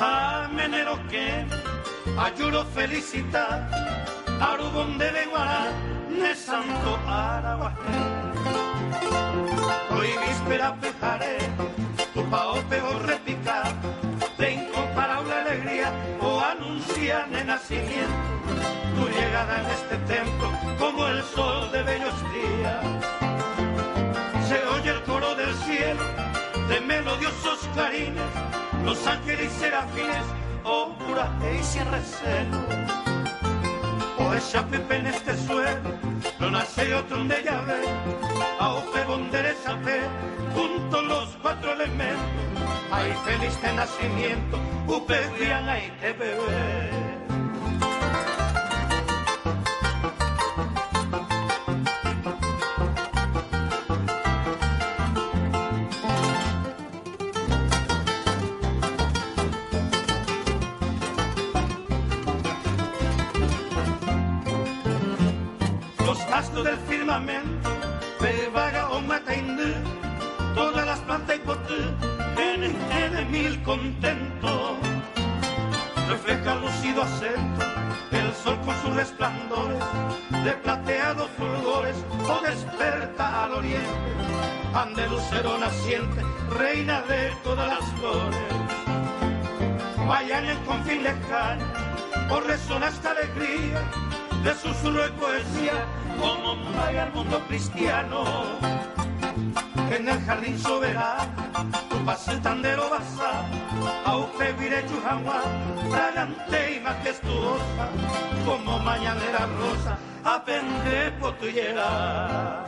a menero que ayudo felicitar arubón de lenguara ne santo araguaje. Hoy víspera pejaré tu pao pego repicar de incomparable alegría o anunciar de nacimiento tu llegada en este templo como el sol de bellos días. Se oye el coro del cielo de melodiosos clarines, los ángeles y serafines, oh pura y sin recelo. O ella pepe en este suelo, no nace otro de llave, a upe bondereza pe, juntos los cuatro elementos, ay feliz de nacimiento, upe bien ahí te bebé. Del firmamento, vaga o mataindú, todas las plantas y potú, en mil contentos. Refleja lucido acento, el sol con sus resplandores, de plateados fulgores, o desperta al oriente, ande lucero naciente, reina de todas las flores. Vayan en confín lejano, por resona esta alegría, de susurro y poesía, como vaya el mundo cristiano. En el jardín soberano, tu paso el tandero basa, a usted viré chujagua, fragante y majestuosa, como mañanera rosa, a pende potuyera.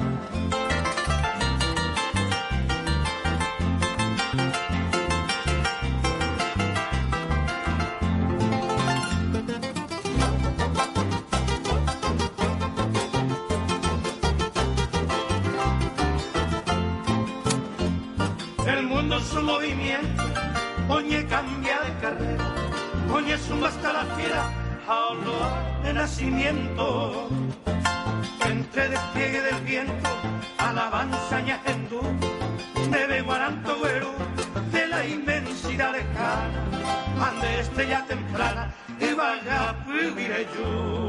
Su movimiento, oñe cambia de carrera, oñe suma hasta la fiera, a de nacimiento. Entre despliegue del viento, alabanza ñajendú, de guaranto güero, de la inmensidad lejana, ande estrella temprana, y vaya a vivir yo.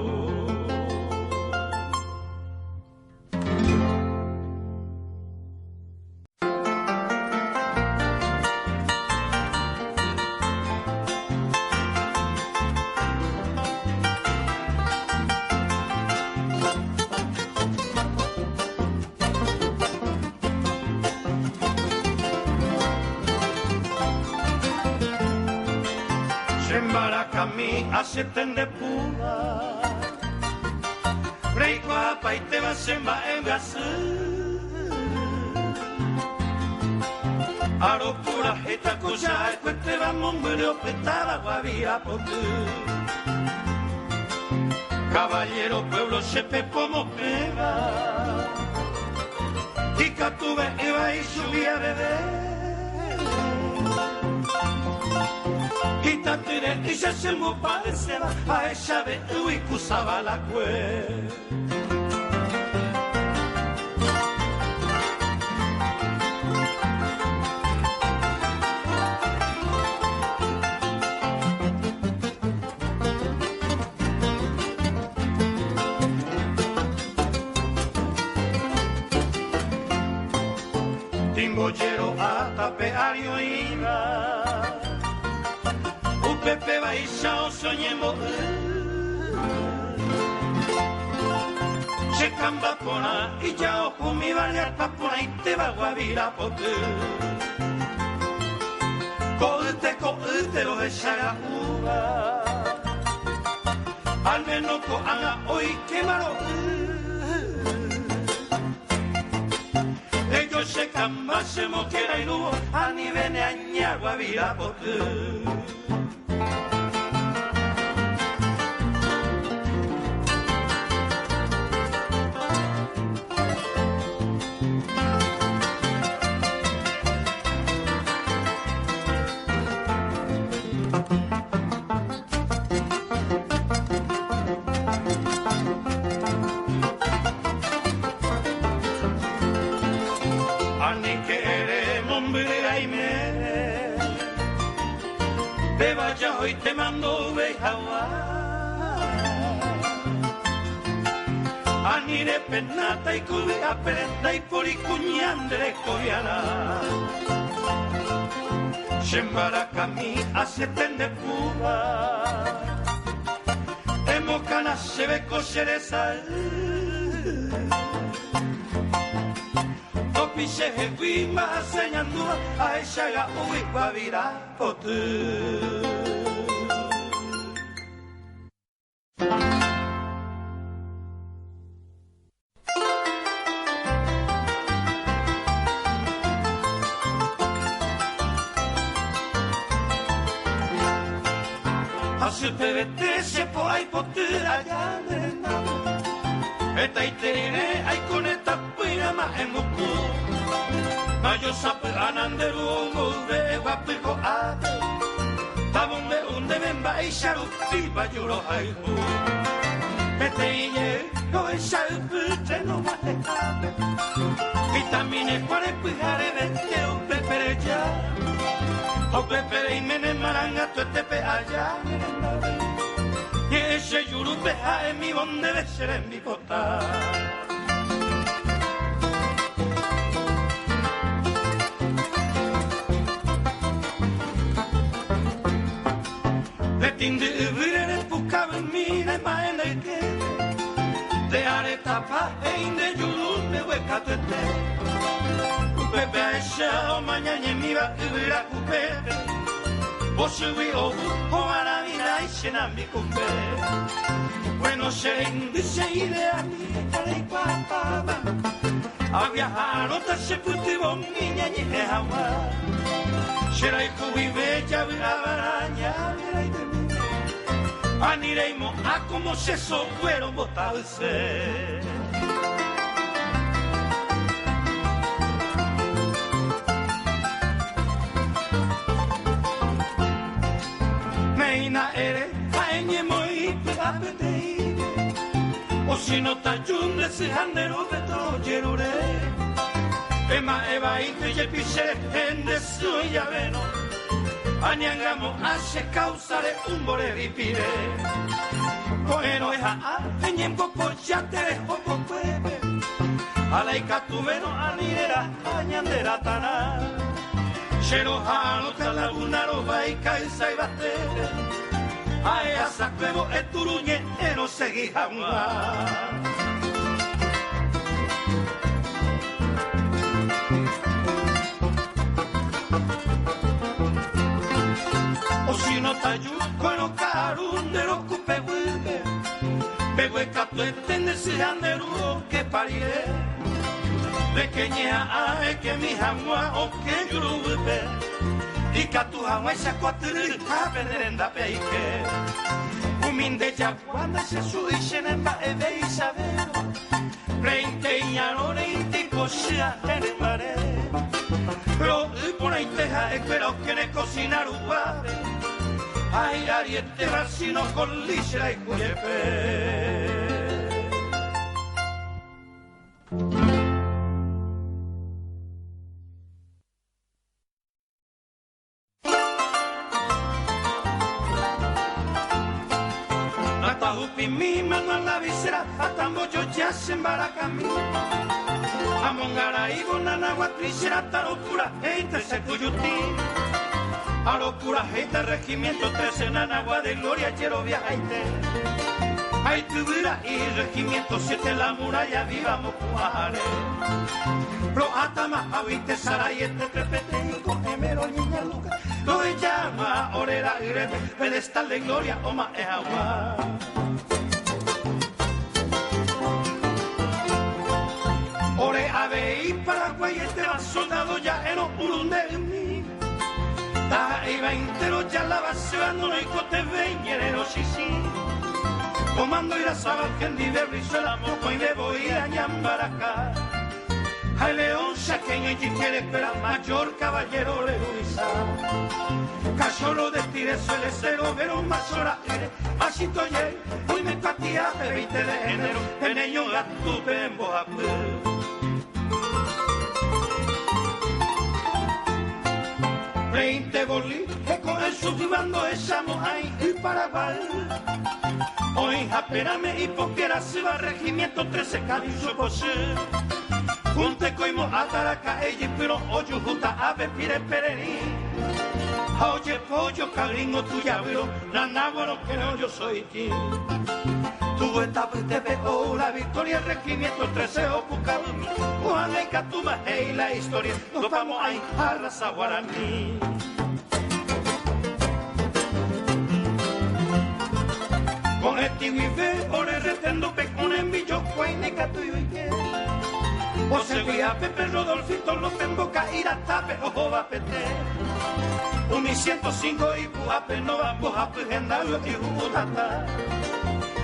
Acepten de pura, breiko apa ite va semba engasu, aro pura heta cosa cuete va monguero petaba guavira potu, caballero pueblo sepe como pega, y catuve iba y subía bebé. Y se se mu padeceba a ella ve y cusaba la cue. Timbollero a tapeario iba. Pepe baixao soñemos se camba pona y ya ojo mi variar papona y te va a guavira pote colte lo de Shaga uva al menos coana hoy quemaro ellos se camba se moquera y nubo a ni vene aña guavira pote. te vaya hoy te mando bejawa anire penata y cubi aprenda y por y cuñandre coreana Shembara kami asetende puba Emokana shebeko sheresa Topi shehewi mahaseñandua Aishaga uwi wabira potu Asupebete sepo ai potura yandena Eta iterine ai koneta puina ma emuku Mayo sapu ananderu muve wapiko ade Tabumbe unde bemba isharu piba yuro haihu Pete inye no isharu pute no mate abe Vitamine kware pujare vete upe pereja Ope pere imene maranga tuetepe allá Yeshe yurupe hae mi bonde beshere mi pota Le tinde virere pukabe mine maene ke De are tapa e inde yurupe weka tuete Pepe aisha o mañana mi va uvira kupebe Bosui obu o aravira ishena mi kumbe Bueno shendi sheire a mi kare papaba A viajar otra se puti bombiña ni hawa Sherai kubi bella virabaraña virai de mi Anireimo a como se sofuero botarse Meina ere aenye moi apetei O si no tayunde si handeru beto yerure Ema eva inte ye pishere ende suya veno Anyangamo ashe causare un bore ripire Koeno eha a enyem popo yatere hopo puebe Alaika tu veno anirera añandera tana Shero hano talabunaro baika isai batere Ae asakuevo eturuñe eno segi hamwa Osino tayu kono karundero kupe webe Bewe kato etende si handeru ke parie Pequeña ae que mi hamwa o que yurube Y que tu hamwa esa cuatri a venerenda peike Uminde ya cuando se suishen en ba ebe isabero Reinte iñarone inti cosia en mare Pero por ahí teja espero que ne cocinar upabe Ay ariete racino con lishra y cuyepe Mi mano a la visera, atambo yo ya se embaracami. Amongara y bonana guatricera, tarocura, entre se cuyuti. Arocura, gente, regimiento, 13 en agua de gloria, quiero viajaite. Ay, tubura y regimiento, 7 la muralla, viva mocuare. Pro atama, avite, sarayete, trepete, y cogemero, niña luca. Lo llama, orera, y pedestal de gloria, oma, es agua. Ore ave y Paraguay este soldado ya en Urunde mi Ta iba entero ya la base no hay cote veñero sí Comando ir a saber que en dive brizuela moco y debo ir a Ñambaracá Ay león saqueño y quiere esperar mayor caballero le Luisa Cachorro de tire suele ser overo más hora así estoy hoy me patía de 20 de enero en ello gatupe en Boapú Reinte bolí, con el submando echamos ahí y Paraguay. Hoy apérame y poquiera se va regimiento 13 cariño posee. Junte coimo ataraca ella pero oyo juta ave pire perení. Oye pollo cariño tuya veo nanáguaro que no yo soy ti. Tu etapa te veo la victoria regimiento 13 o Pucabumi. Juana y Catuma y la historia nos vamos ahí a raza guaraní. Con este vive o le retendo pe con envillo cuaine catuyo y que. O se guía Pepe Rodolfito lo temboca ir a tape ojo va pete. 105 y buape no va buape gendario y jubutata.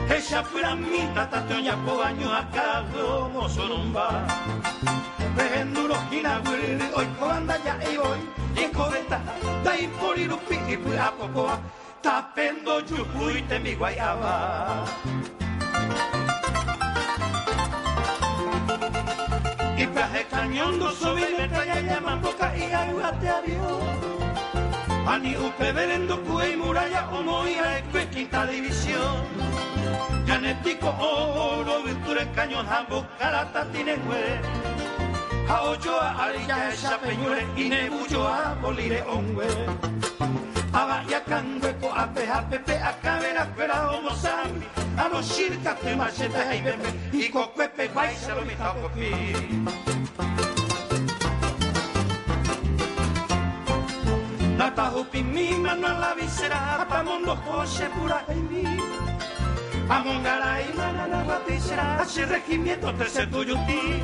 Ella fuera mi tata toña po año acá como sonumba. Venduro gina guiri hoy coanda ya y voy y cobeta da y por irupi y pura popoa tapendo yupu y te mi guayaba. Y traje cañón do sobe metralla llaman boca y ayúdate a Dios. Ani upe verendo cue y muralla o moía eque quinta división. Yanetico oro virture cañón jambo carata tiene güey. A ochoa arilla esa peñure y nebullo a bolire ongue. A vaya cangueco a peja pepe a cabera fuera homo sambi. A los shirka te machete y bebe y cocuepe guay se lo mita copi. Nata hupi mi mano a la visera pa mondo jose pura y mi. A mongara y manana guatisera ese regimiento 13 tuyo ti.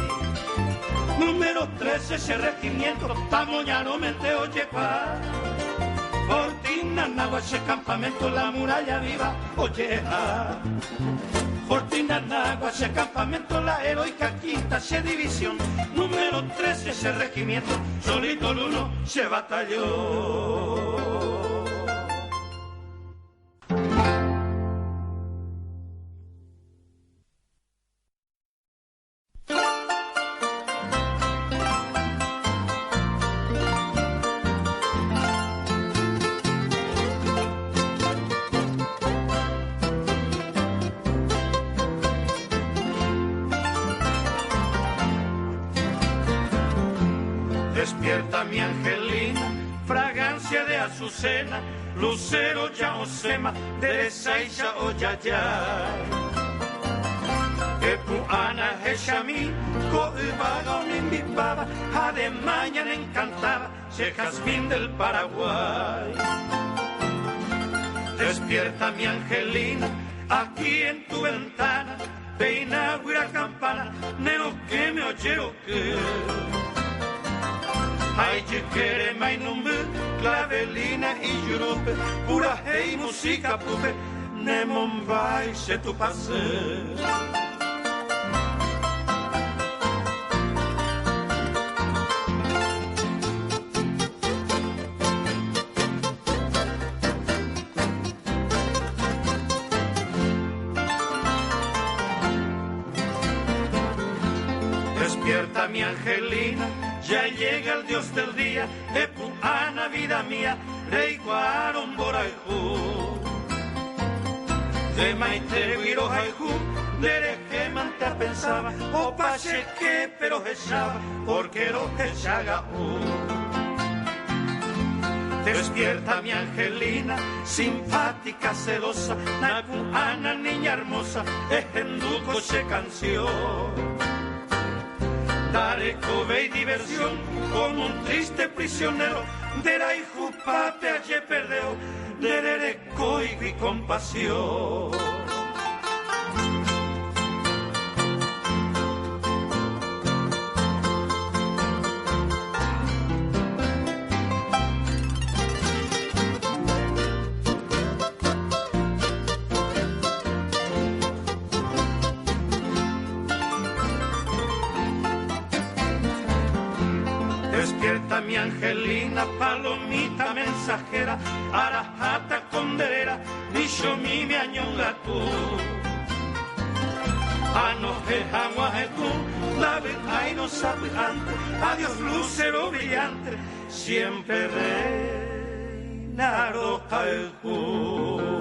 Número 13 ese regimiento tamoñano mente oye pa. Fortina nagua ese campamento la muralla viva oye ja. Fortina nagua ese campamento la heroica quinta ese división. Número 13 ese regimiento solito el uno se batalló. Despierta mi angelina, fragancia de azucena, lucero ya osema, derecha o ya ya. Epuana heshami, coibaga unimbibaba, a de mañana encantaba, se jazmín del Paraguay. Despierta mi angelina, aquí en tu ventana, peina guira campana, neno que me oyero que. Ay, yo quiere mai numbe, clavelina y yurupe, pura hey música pupe, ne Mumbai se tu pase. Despierta mi angelina, ya llega el Dios del día, Epuana vida mía, Rey Guarón Boraijú. De Maite Guiro Jaijú, Dereje Manta pensaba, o pache que pero echaba, porque lo echaga Despierta mi angelina, simpática, celosa, Napuana niña hermosa, ejenduco se canción. Dale cove y diversión con un triste prisionero de la hijupape ayer perdeo de dereco y compasión. Despierta mi angelina, palomita mensajera, arajata conderera, dicho mi me añonga tú. Anoje jamuaje tú, la verdad y no sabe antes, adiós lucero brillante, siempre rey. naro calcu.